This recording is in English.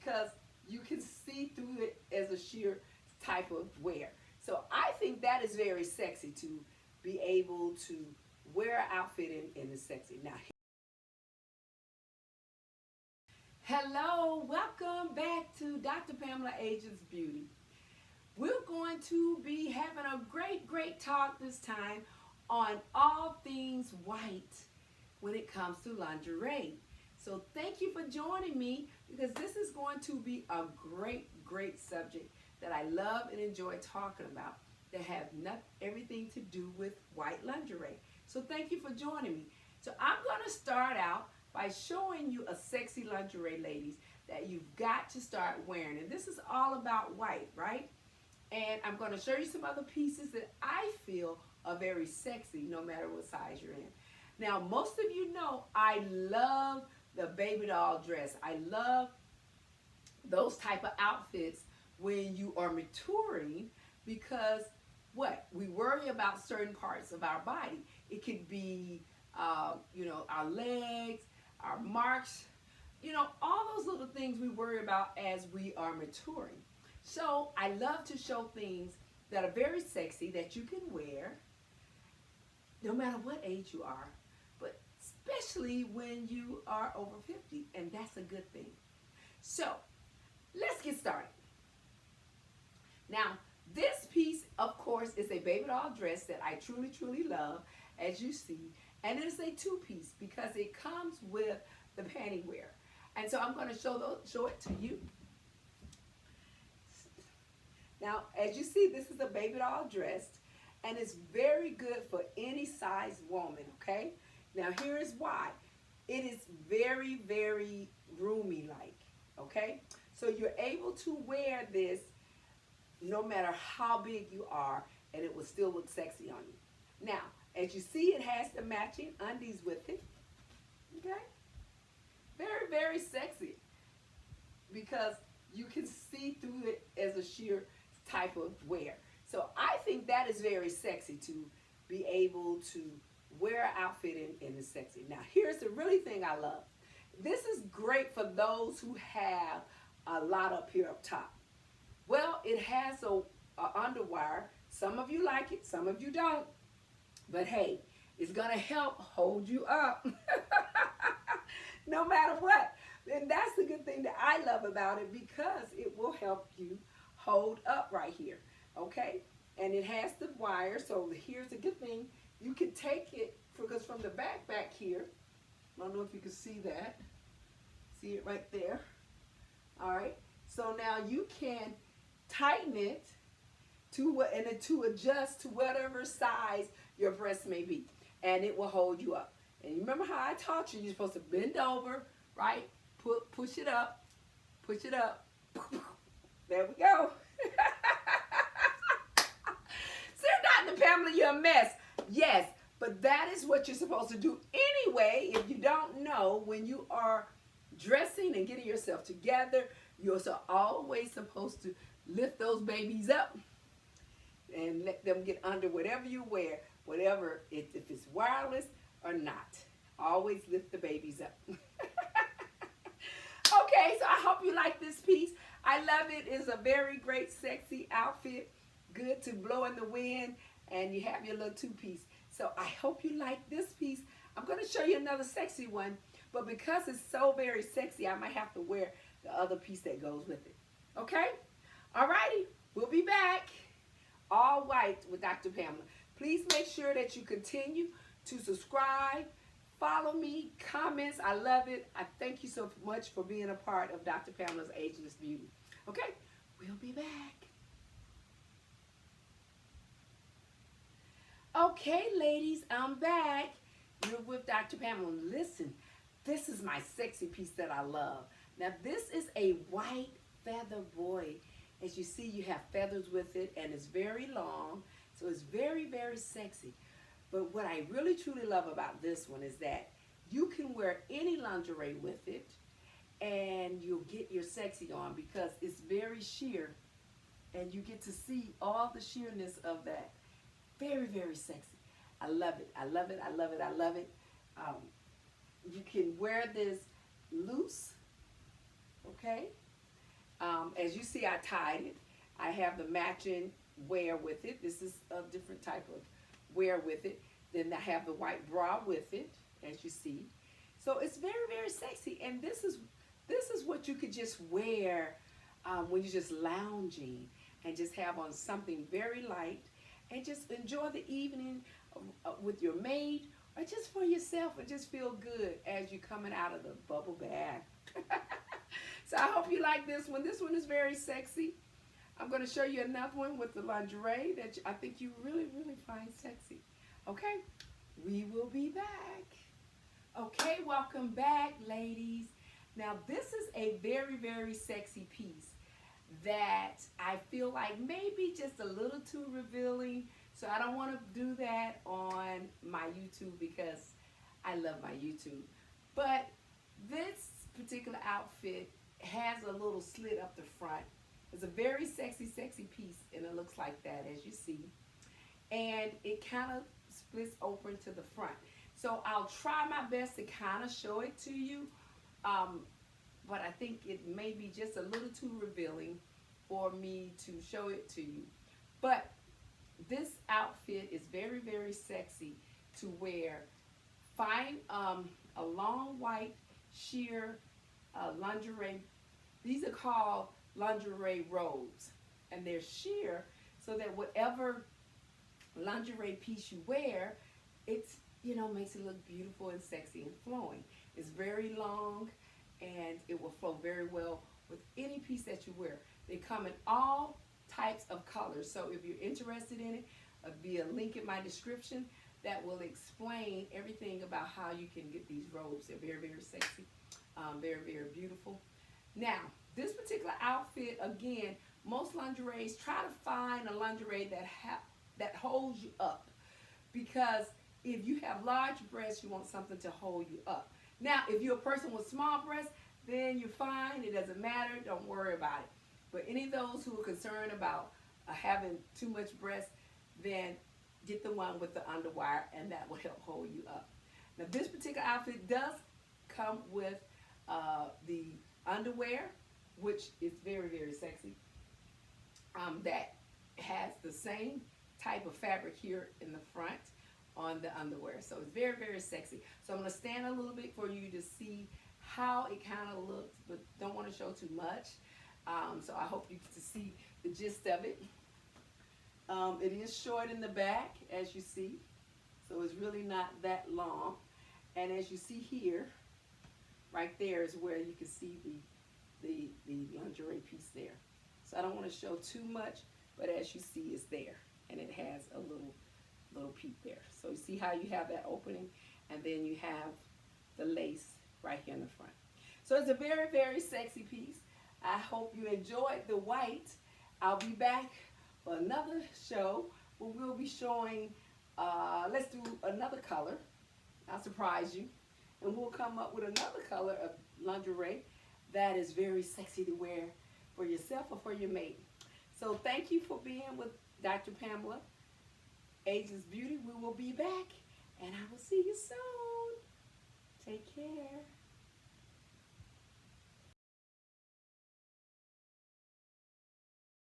because you can see through it as a sheer type of wear. So I think that is very sexy to be able to wear an outfit and it's sexy. Now, hello, welcome back to Dr. Pamela Ages Beauty. We're going to be having a great talk this time on all things white when it comes to lingerie. So thank you for joining me because this is going to be a great subject that I love and enjoy talking about that have everything to do with white lingerie. So thank you for joining me. So I'm going to start out by showing you a sexy lingerie, ladies, that you've got to start wearing. And this is all about white, right? And I'm going to show you some other pieces that I feel are very sexy no matter what size you're in. Now, most of you know I love the baby doll dress. I love those type of outfits when you are maturing because what? We worry about certain parts of our body. It could be, our legs, our marks, all those little things we worry about as we are maturing. So I love to show things that are very sexy that you can wear no matter what age you are, but especially when you are over 50, and that's a good thing. So let's get started. Now, this piece, of course, is a baby doll dress that I truly love, as you see, and it is a two-piece because it comes with the panty wear. And so I'm going to show it to you. Now, as you see, this is a baby doll dress, and it's very good for any size woman, okay? Now, here is why. It is very roomy-like, okay? So you're able to wear this no matter how big you are, and it will still look sexy on you. Now, as you see, it has the matching undies with it, okay? Very sexy because you can see through it as a sheer type of wear. So I think that is very sexy to be able to wear an outfit and it's sexy. Now, here's the really thing I love. This is great for those who have a lot up here up top. Well, it has a underwire. Some of you like it, some of you don't. But hey, it's gonna help hold you up no matter what. And that's the good thing that I love about it because it will help you hold up right here, okay? And it has the wire, so here's the good thing. You can take it, because from the back here, I don't know if you can see that. See it right there? All right, so now you can tighten it to adjust to whatever size your breast may be, and it will hold you up. And you remember how I taught you, you're supposed to bend over, right? Push it up, push it up. There we go. See, Dr. Pamela, you're a mess. Yes, but that is what you're supposed to do anyway. If you don't know, when you are dressing and getting yourself together, you're always supposed to lift those babies up and let them get under whatever you wear, whatever, if it's wireless or not. Always lift the babies up. Okay, so I hope you like this piece. I love it. It's a very great, sexy outfit. Good to blow in the wind, and you have your little two-piece. So I hope you like this piece. I'm going to show you another sexy one, but because it's so very sexy, I might have to wear the other piece that goes with it. Okay? Alrighty, we'll be back. All white with Dr. Pamela. Please make sure that you continue to subscribe, follow me, comments. I love it. I thank you so much for being a part of Dr. Pamela's Ageless Beauty. Okay, we'll be back. Okay, ladies, I'm back. You're with Dr. Pamela. Listen, this is my sexy piece that I love. Now, this is a white feather boy. As you see, you have feathers with it, and it's very long, so it's very sexy. But what I really truly love about this one is that you can wear any lingerie with it, and you'll get your sexy on because it's very sheer, and you get to see all the sheerness of that. Very sexy. I love it. I love it. I love it. I love it. You can wear this loose, okay? As you see, I tied it. I have the matching wear with it. This is a different type of wear with it. Then I have the white bra with it, as you see. So it's very, very sexy. And this is what you could just wear when you're just lounging and just have on something very light and just enjoy the evening with your mate or just for yourself and just feel good as you're coming out of the bubble bath. So I hope you like this one. This one is very sexy. I'm going to show you another one with the lingerie that I think you really, really find sexy. Okay, we will be back. Okay, welcome back, ladies. Now, this is a very, very sexy piece that I feel like maybe just a little too revealing. So I don't want to do that on my YouTube because I love my YouTube. But this particular outfit has a little slit up the front. It's a very sexy, sexy piece, and it looks like that, as you see. And it kind of splits open to the front. So I'll try my best to kind of show it to you, but I think it may be just a little too revealing for me to show it to you. But this outfit is very, very sexy to wear. Find a long white sheer lingerie. These are called lingerie robes, and they're sheer so that whatever lingerie piece you wear, it's, you know, makes it look beautiful and sexy and flowing. It's very long and it will flow very well with any piece that you wear. They come in all types of colors. So if you're interested in it, there'll be a link in my description that will explain everything about how you can get these robes. They're very, very sexy, very, very beautiful. Now, this particular outfit, again, most lingeries, try to find a lingerie that holds you up, because if you have large breasts, you want something to hold you up. Now, if you're a person with small breasts, then you're fine. It doesn't matter. Don't worry about it. But any of those who are concerned about having too much breast, then get the one with the underwire, and that will help hold you up. Now, this particular outfit does come with the underwear, which is very, very sexy. That has the same type of fabric here in the front on the underwear. So it's very, very sexy. So I'm going to stand a little bit for you to see how it kind of looks, but don't want to show too much. So I hope you get to see the gist of it. It is short in the back, as you see. So it's really not that long. And as you see here, right there is where you can see the lingerie piece there. So I don't want to show too much, but as you see, it's there. And it has a little peep there. So you see how you have that opening, and then you have the lace right here in the front. So it's a very, very sexy piece. I hope you enjoyed the white. I'll be back for another show where we'll be showing, let's do another color. I'll surprise you. And we'll come up with another color of lingerie that is very sexy to wear for yourself or for your mate. So thank you for being with Dr. Pamela, Ageless Beauty. We will be back, and I will see you soon. Take care.